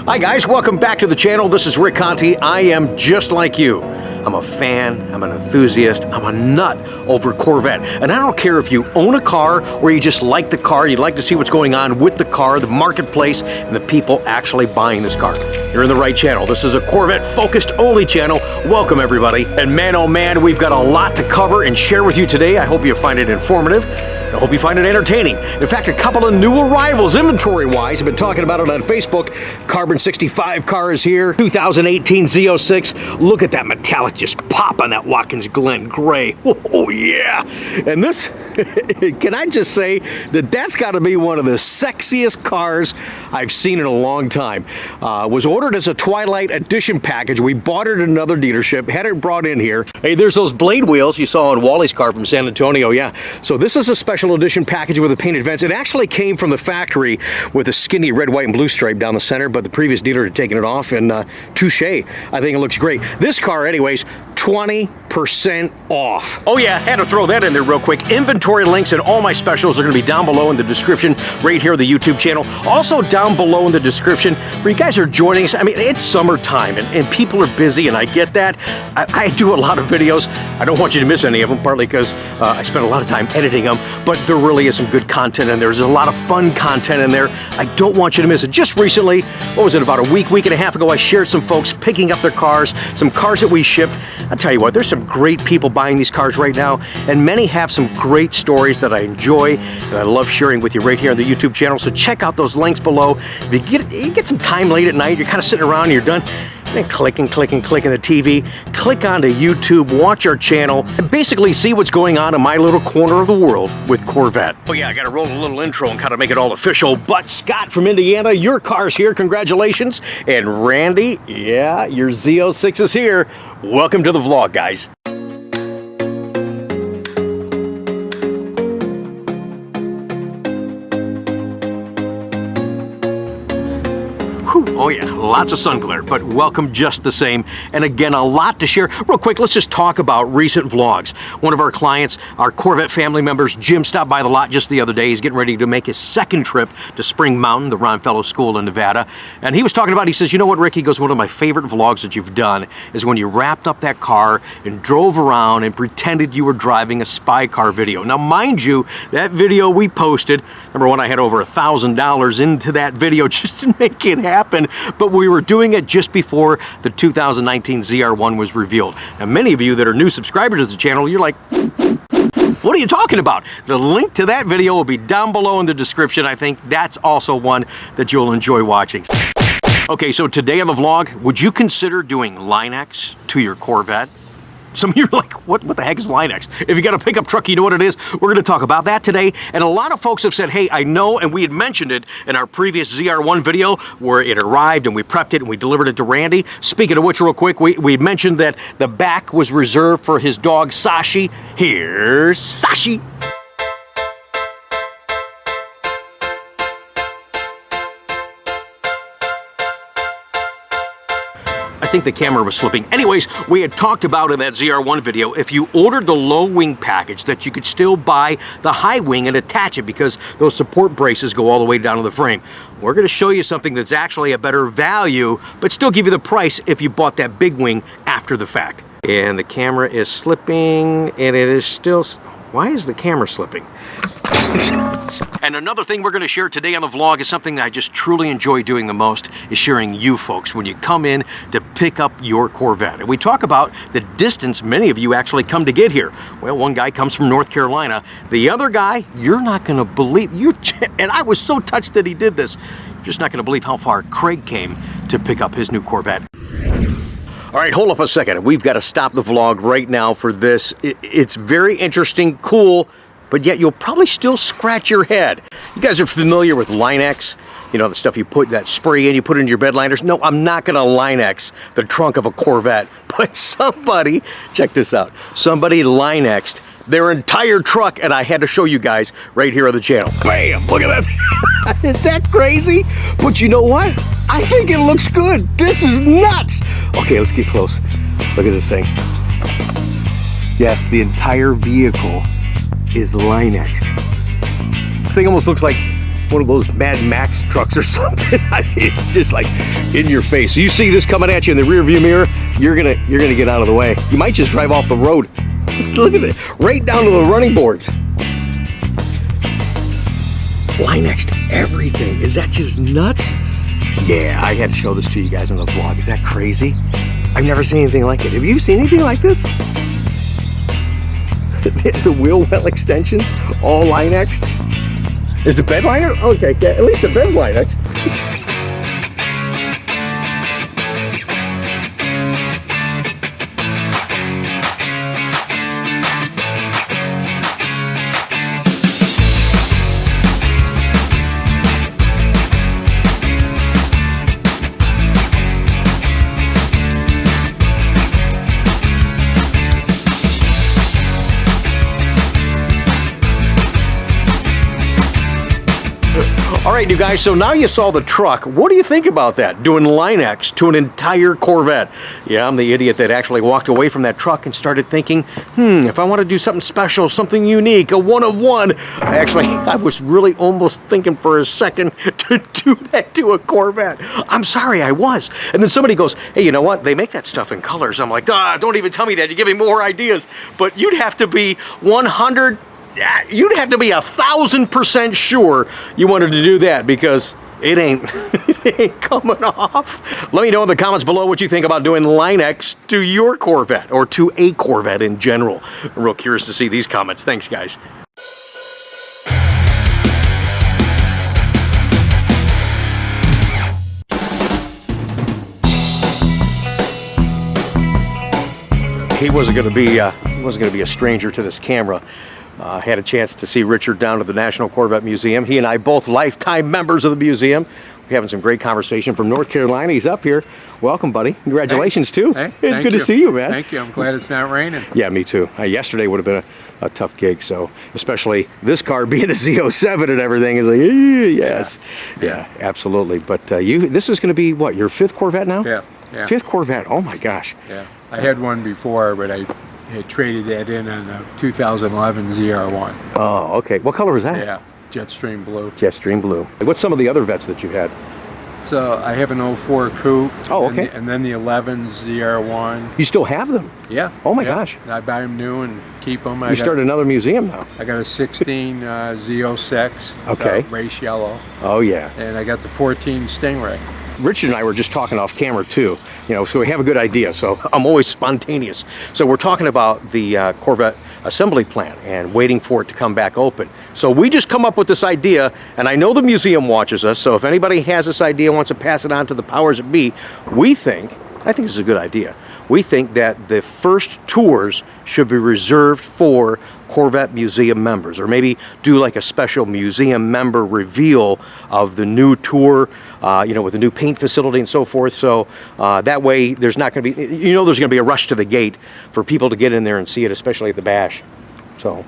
Hi guys, welcome back to the channel. This is Rick Conti. I am just like you. I'm a fan, I'm an enthusiast, I'm a nut over Corvette. And I don't care if you own a car or you just like the car, you'd like to see what's going on with the car, the marketplace, and the people actually buying this car. You're in the right channel. This is a Corvette focused only channel. Welcome everybody. And man, oh man, we've got a lot to cover and share with you today. I hope you find it informative. I hope you find it entertaining. In fact, a couple of new arrivals inventory-wise. I've been talking about it on Facebook. Carbon 65 car is here. 2018 Z06. Look at that metallic just pop on that Watkins Glen gray. Oh yeah. And this, can I just say that that's got to be one of the sexiest cars I've seen in a long time. Was ordered as a Twilight Edition package. We bought it at another dealership, had it brought in here. Hey, there's those blade wheels you saw on Wally's car from San Antonio. Yeah. So this is a special edition package with the painted vents. It actually came from the factory with a skinny red, white, and blue stripe down the center, but the previous dealer had taken it off, and touche. I think it looks great. This car, anyways, 20% off. Oh yeah, had to throw that in there real quick. Inventory links and all my specials are going to be down below in the description right here on the YouTube channel. Also down below in the description for you guys who are joining us. I mean, it's summertime and people are busy, and I get that. I do a lot of videos. I don't want you to miss any of them, partly because I spend a lot of time editing them, but there really is some good content in there. There's a lot of fun content in there. I don't want you to miss it. Just recently, what was it, about a week and a half ago, I shared some folks picking up their cars, some cars that we shipped. I'll tell you what, there's some great people buying these cars right now, and many have some great stories that I enjoy and I love sharing with you right here on the YouTube channel. So check out those links below. If you get some time late at night, you're kind of sitting around and you're done, then clicking the TV, click onto YouTube, watch our channel, and basically see what's going on in my little corner of the world with Corvette. Oh yeah, I gotta roll a little intro and kind of make it all official, but Scott from Indiana, your car's here, congratulations. And Randy, yeah, your Z06 is here. Welcome to the vlog, guys. Oh yeah, lots of sun glare, but welcome just the same. And again, a lot to share. Real quick, let's just talk about recent vlogs. One of our clients, our Corvette family members, Jim, stopped by the lot just the other day. He's getting ready to make his second trip to Spring Mountain, the Ron Fellows School in Nevada. And he was talking about, he says, you know what, Rick, he goes, one of my favorite vlogs that you've done is when you wrapped up that car and drove around and pretended you were driving a spy car video. Now, mind you, that video we posted, number one, I had over $1,000 into that video just to make it happen. But we were doing it just before the 2019 ZR1 was revealed. Now, many of you that are new subscribers to the channel, you're like, what are you talking about? The link to that video will be down below in the description. I think that's also one that you'll enjoy watching. Okay, so today on the vlog, would you consider doing Lynex to your Corvette? Some of you are like, what the heck is Lynex? If you got a pickup truck, you know what it is. We're going to talk about that today. And a lot of folks have said, hey, I know, and we had mentioned it in our previous ZR1 video where it arrived and we prepped it and we delivered it to Randy. Speaking of which, real quick, we mentioned that the back was reserved for his dog, Sashi. Here's Sashi. I think the camera was slipping. Anyways, we had talked about in that ZR1 video, if you ordered the low wing package, that you could still buy the high wing and attach it because those support braces go all the way down to the frame. We're going to show you something that's actually a better value, but still give you the price if you bought that big wing after the fact. And the camera is slipping, and it is still... Why is the camera slipping? And another thing we're going to share today on the vlog is something that I just truly enjoy doing the most, is sharing you folks when you come in to pick up your Corvette. And we talk about the distance many of you actually come to get here. Well, one guy comes from North Carolina. The other guy, you're not going to believe, and I was so touched that he did this, you're just not going to believe how far Craig came to pick up his new Corvette. All right, hold up a second. We've got to stop the vlog right now for this. It's very interesting, cool, but yet you'll probably still scratch your head. You guys are familiar with Lynex, you know, the stuff you put, that spray in, you put in your bed liners. No, I'm not gonna Lynex the trunk of a Corvette, but somebody, check this out, somebody Lynexed their entire truck, and I had to show you guys right here on the channel. Bam, look at that. Is that crazy? But you know what? I think it looks good. This is nuts. Okay, let's get close. Look at this thing. Yes, the entire vehicle is Lynexed. This thing almost looks like one of those Mad Max trucks or something. I mean, it's just like in your face. So you see this coming at you in the rear view mirror, you're gonna get out of the way. You might just drive off the road. Look at it, right down to the running boards. Lynex to everything. Is that just nuts? Yeah, I had to show this to you guys on the vlog. Is that crazy? I've never seen anything like it. Have you seen anything like this? The wheel well extensions, all Lynex. Is the bed liner? Okay, at least the bed's Lynex. All right, you guys, so now you saw the truck. What do you think about that? Doing Lynex to an entire Corvette. Yeah, I'm the idiot that actually walked away from that truck and started thinking, if I want to do something special, something unique, a one of one. Actually, I was really almost thinking for a second to do that to a Corvette. I'm sorry, I was. And then somebody goes, hey, you know what? They make that stuff in colors. I'm like, don't even tell me that. You're giving me more ideas. But you'd have to be 1,000% sure you wanted to do that, because it ain't, it ain't coming off. Let me know in the comments below what you think about doing Lynex to your Corvette, or to a Corvette in general. I'm real curious to see these comments. Thanks, guys. He wasn't going to be a stranger to this camera. Had a chance to see Richard down at the National Corvette Museum. He and I both lifetime members of the museum. We're having some great conversation from North Carolina. He's up here. Welcome, buddy. Congratulations, too. Hey, it's good to see you, man. Thank you. I'm glad it's not raining. Yeah, me too. Yesterday would have been a tough gig, so especially this car being a Z07 and everything is like, yes. Yeah, absolutely. But this is going to be, what, your 5th Corvette now? Yeah. 5th Corvette. Oh, my gosh. Yeah. I had one before, but I traded that in on a 2011 ZR1. Oh, okay. What color was that? Yeah, Jetstream blue. Jetstream blue. What's some of the other Vettes that you've had? So I have an 04 coupe. Oh, okay. And then the 11 ZR1. You still have them? Yeah. Oh my gosh. I buy them new and keep them. You started another museum now. I got a 16 Z06. Okay. Race yellow. Oh yeah. And I got the 14 Stingray. Richard and I were just talking off camera too, so we have a good idea. So I'm always spontaneous. So we're talking about the Corvette assembly plant and waiting for it to come back open. So we just come up with this idea, and I know the museum watches us, so if anybody has this idea, wants to pass it on to the powers that be, I think this is a good idea. We think that the first tours should be reserved for Corvette museum members, or maybe do like a special museum member reveal of the new tour, with the new paint facility and so forth. So that way there's not going to be, there's going to be a rush to the gate for people to get in there and see it, especially at the bash. So,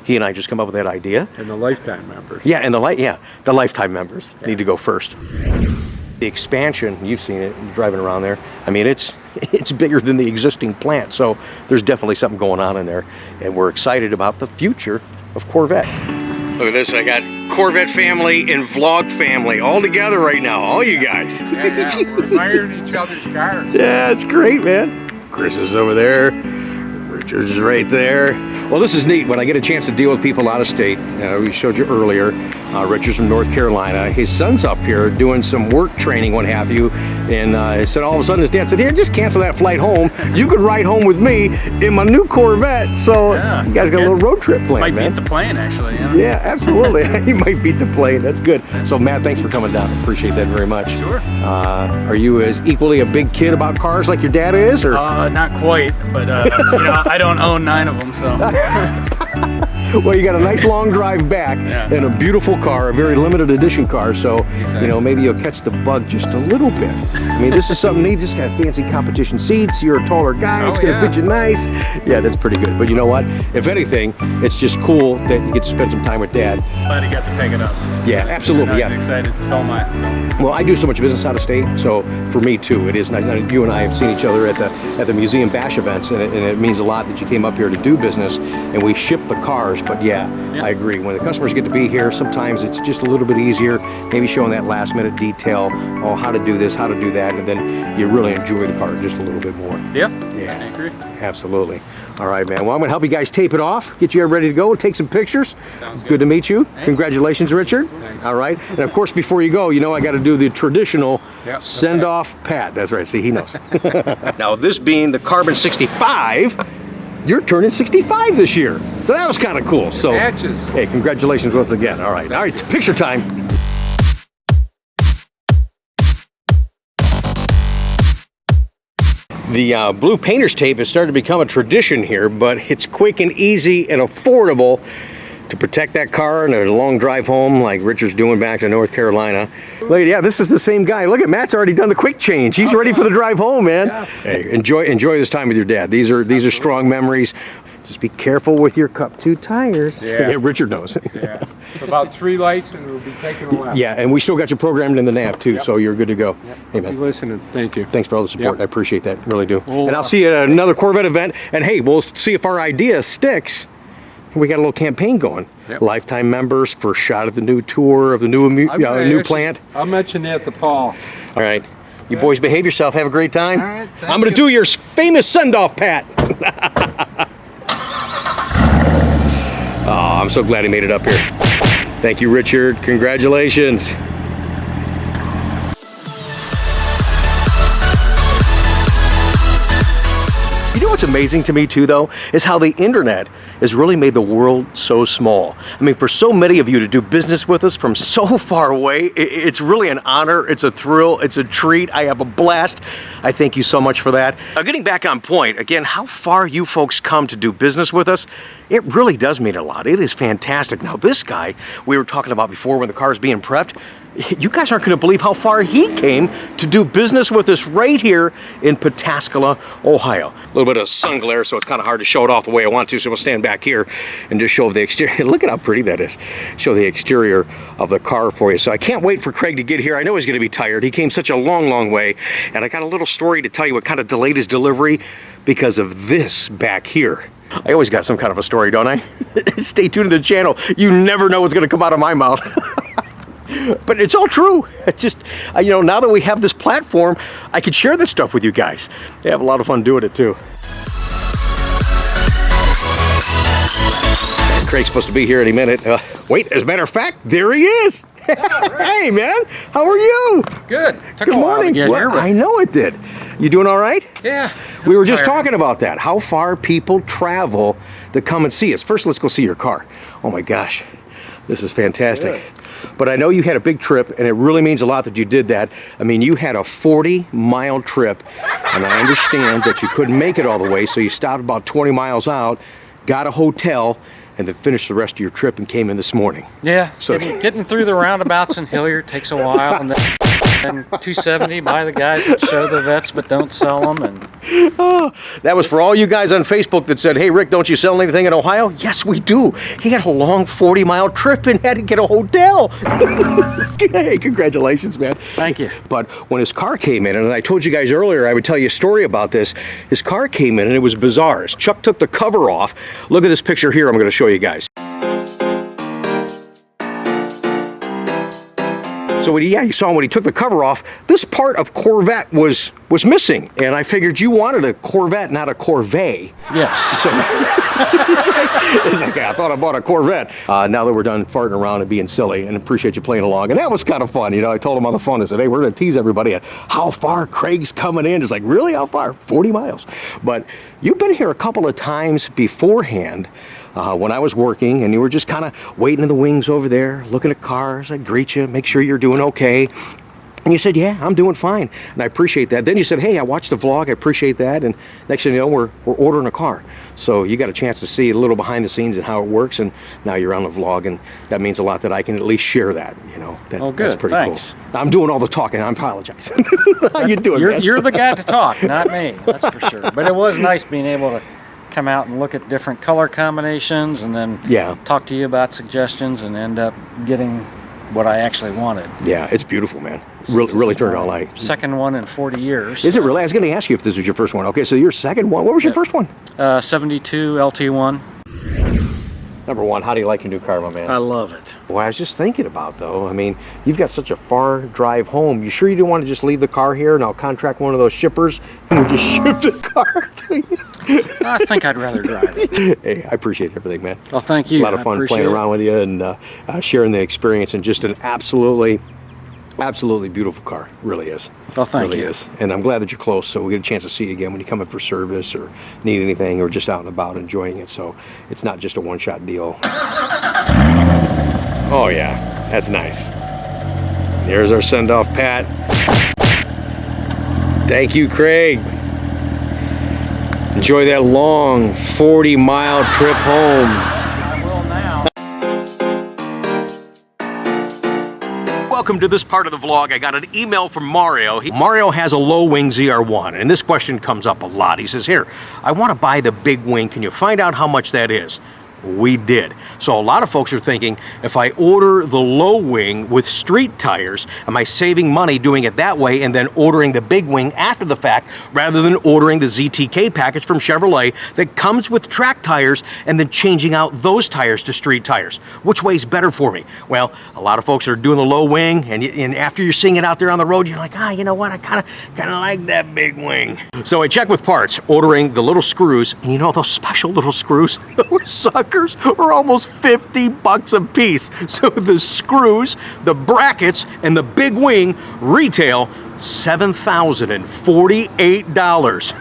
he and I just come up with that idea. And the lifetime members. Yeah, and the lifetime members need to go first. The expansion, you've seen it driving around there. I mean, it's bigger than the existing plant, so there's definitely something going on in there, and we're excited about the future of Corvette. Look at this, I got Corvette family and vlog family all together right now, all you guys. Yeah, we're admiring each other's cars. Yeah, it's great, man. Chris is over there. Richard's right there. Well, this is neat. When I get a chance to deal with people out of state, we showed you earlier, Richard's from North Carolina. His son's up here doing some work training, what have you, and he said all of a sudden his dad said, here, just cancel that flight home. You could ride home with me in my new Corvette. So you guys got a little road trip planned, man. Might beat the plane, actually. Yeah, absolutely. He might beat the plane. That's good. So, Matt, thanks for coming down. Appreciate that very much. Sure. Are you as equally a big kid about cars like your dad is? Or? Not quite, but I don't own 9 of them, so. Well, you got a nice long drive back and a beautiful car, a very limited edition car, so maybe you'll catch the bug just a little bit. I mean, this is something neat. This got fancy competition seats. You're a taller guy. It's going to fit you nice. Yeah, that's pretty good. But you know what? If anything, it's just cool that you get to spend some time with Dad. Glad he got to pick it up. Yeah, absolutely. I was excited. So am I. So. Well, I do so much business out of state, so for me too, it is nice. You and I have seen each other at the museum bash events, and it means a lot that you came up here to do business, and we ship the cars customers. But yeah, I agree. When the customers get to be here, sometimes it's just a little bit easier, maybe showing that last minute detail, oh, how to do this, how to do that, and then you really enjoy the car just a little bit more. Yeah, Yeah, I agree. absolutely. All right, man. Well, I'm gonna help you guys tape it off, get you ready to go, take some pictures. Sounds Good to meet you. Congratulations, Richard. Thanks. All right. And of course, before you go, you know I got to do the traditional Yep. send off pat. That's right. See, he knows. Now, this being the Carbon 65, you're turning 65 this year. So that was kind of cool. So, Matches. hey, congratulations once again. All right. All right. Picture time. The blue painter's tape has started to become a tradition here, but it's quick and easy and affordable to protect that car in a long drive home like Richard's doing back to North Carolina. Look, yeah, this is the same guy. Look at Matt's already done the quick change. He's ready for the drive home, man. Yeah. Hey, enjoy this time with your dad. These are strong memories. Just be careful with your cup 2 tires. Yeah. Richard knows. Yeah. About 3 lights and we'll be taking a left. Yeah, and we still got you programmed in the nav too, so you're good to go. Hey, man. Keep listening. Thank you. Thanks for all the support. Yep. I appreciate that. Really do. Well, and I'll see you at another Corvette event. And hey, we'll see if our idea sticks. We got a little campaign going. Yep. Lifetime members for a shot at the new tour of the new plant. I'll mention that to Paul. All right. You boys behave yourself. Have a great time. All right, thank I'm going to you. do your famous send-off, Pat. Oh, I'm so glad he made it up here. Thank you, Richard. Congratulations. You know what's amazing to me too, though, is how the internet has really made the world so small. I mean, for so many of you to do business with us from so far away, it's really an honor, it's a thrill, it's a treat. I have a blast. I thank you so much for that. Now, getting back on point, again, how far you folks come to do business with us, it really does mean a lot. It is fantastic. Now, this guy we were talking about before when the car is being prepped, you guys aren't going to believe how far he came to do business with us right here in Pataskala, Ohio. A little bit of sun glare, so it's kind of hard to show it off the way I want to, so we'll stand back here and just show the exterior. Look at how pretty that is. Show the exterior of the car for you. So I can't wait for Craig to get here. I know he's going to be tired. He came such a long, long way, and I got a little story to tell you what kind of delayed his delivery because of this back here. I always got some kind of a story, don't I? Stay tuned to the channel. You never know what's going to come out of my mouth. But it's all true. It's just, you know, now that we have this platform, I can share this stuff with you guys. I have a lot of fun doing it too. Craig's supposed to be here any minute. Wait, as a matter of fact, there he is. Hey, man, how are you? Good. Took Good a while to morning. get here, Well, but I know it did. You doing all right? yeah. We were just talking about that, how far people travel to come and see us. First, let's go see your car. Oh my gosh, this is fantastic. Good. But I know you had a big trip, and it really means a lot that you did that. I mean, you had a 40-mile trip, and I understand that you couldn't make it all the way, so you stopped about 20 miles out, got a hotel, and then finished the rest of your trip and came in this morning. Yeah. So- Getting through the roundabouts in Hilliard takes a while, and then 270 by the guys that show the vets but don't sell them, and That was for all you guys on Facebook that said, hey, Rick, don't you sell anything in Ohio? Yes, we do. He had a long 40-mile trip and had to get a hotel. Hey, congratulations, man. thank you. But when his car came in, and I told you guys earlier I would tell you a story about this, his car came in and it was bizarre. As Chuck took the cover off. Look at this picture here I'm going to show you guys. So you saw when he took the cover off, this part of Corvette was missing. And I figured you wanted a Corvette, not a Corvette. Yes. So it's like, I thought I bought a Corvette. Now that we're done farting around and being silly, and appreciate you playing along. And that was kind of fun. You know, I told him on the phone, I said, hey, we're going to tease everybody at how far Craig's coming in. It's like, really? How far? 40 miles. But you've been here a couple of times beforehand. When I was working, and you were just kind of waiting in the wings over there, looking at cars. I'd greet you, make sure you're doing okay. And you said, yeah, I'm doing fine. And I appreciate that. Then you said, hey, I watched the vlog. I appreciate that. And next thing you know, we're ordering a car. So you got a chance to see a little behind the scenes and how it works. And now you're on the vlog. And that means a lot that I can at least share that. You know, that's good. pretty Thanks. cool. I'm doing all the talking. I apologize. How you doing, man? You're the guy to talk, not me. That's for sure. But it was nice being able to come out and look at different color combinations, and then talk to you about suggestions, and end up getting what I actually wanted. Yeah, it's beautiful, man. Really turned out like. Second one in 40 years. Is it really? I was going to ask you if this was your first one. Okay, so your second one. What was your first one? 72 LT1. Number one, how do you like your new car, my man? I love it. Well, I was just thinking about, though, I mean, you've got such a far drive home. You sure you didn't want to just leave the car here and I'll contract one of those shippers and we just ship the car to you? I think I'd rather drive it. Hey, I appreciate everything, man. Well, thank you. A lot of fun playing around with you and sharing the experience, and just an absolutely beautiful car. Really is. Well, thank really you. is. And I'm glad that you're close, so we get a chance to see you again when you come in for service or need anything, or just out and about enjoying it. So it's not just a one-shot deal. Oh yeah, that's nice. There's our send-off, Pat. Thank you, Craig. Enjoy that long 40-mile trip home. I will now. Welcome to this part of the vlog. I got an email from Mario. Mario has a low wing ZR1, and this question comes up a lot. He says, here, I want to buy the big wing. Can you find out how much that is? We did. So a lot of folks are thinking, if I order the low wing with street tires, am I saving money doing it that way and then ordering the big wing after the fact, rather than ordering the ZTK package from Chevrolet that comes with track tires and then changing out those tires to street tires? Which way is better for me? Well, a lot of folks are doing the low wing, and after you're seeing it out there on the road, you're like, you know what, I kind of like that big wing. So I checked with parts, ordering the little screws, and you know those special little screws? Those suckers are almost 50 bucks a piece. So the screws, the brackets, and the big wing retail $7,048.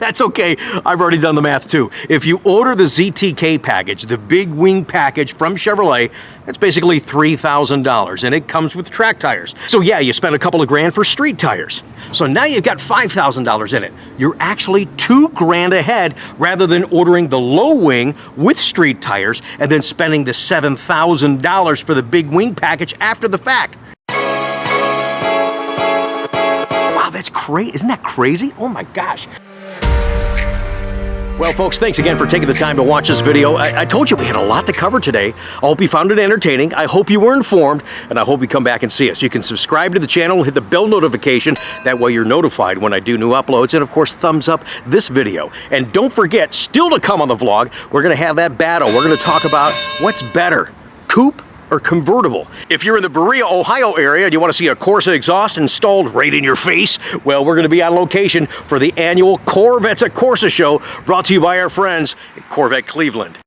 That's okay, I've already done the math too. If you order the ZTK package, the big wing package from Chevrolet, that's basically $3,000, and it comes with track tires. So yeah, you spend a couple of grand for street tires. So now you've got $5,000 in it. You're actually $2,000 ahead, rather than ordering the low wing with street tires and then spending the $7,000 for the big wing package after the fact. Wow, that's crazy. Isn't that crazy? Oh my gosh. Well, folks, thanks again for taking the time to watch this video. I told you we had a lot to cover today. I hope you found it entertaining. I hope you were informed, and I hope you come back and see us. You can subscribe to the channel, hit the bell notification. That way you're notified when I do new uploads, and of course, thumbs up this video. And don't forget, still to come on the vlog, we're gonna have that battle. We're gonna talk about what's better, coupe or convertible. If you're in the Berea, Ohio area and you want to see a Corsa exhaust installed right in your face, well, we're going to be on location for the annual Corvettes at Corsa show, brought to you by our friends at Corvette Cleveland.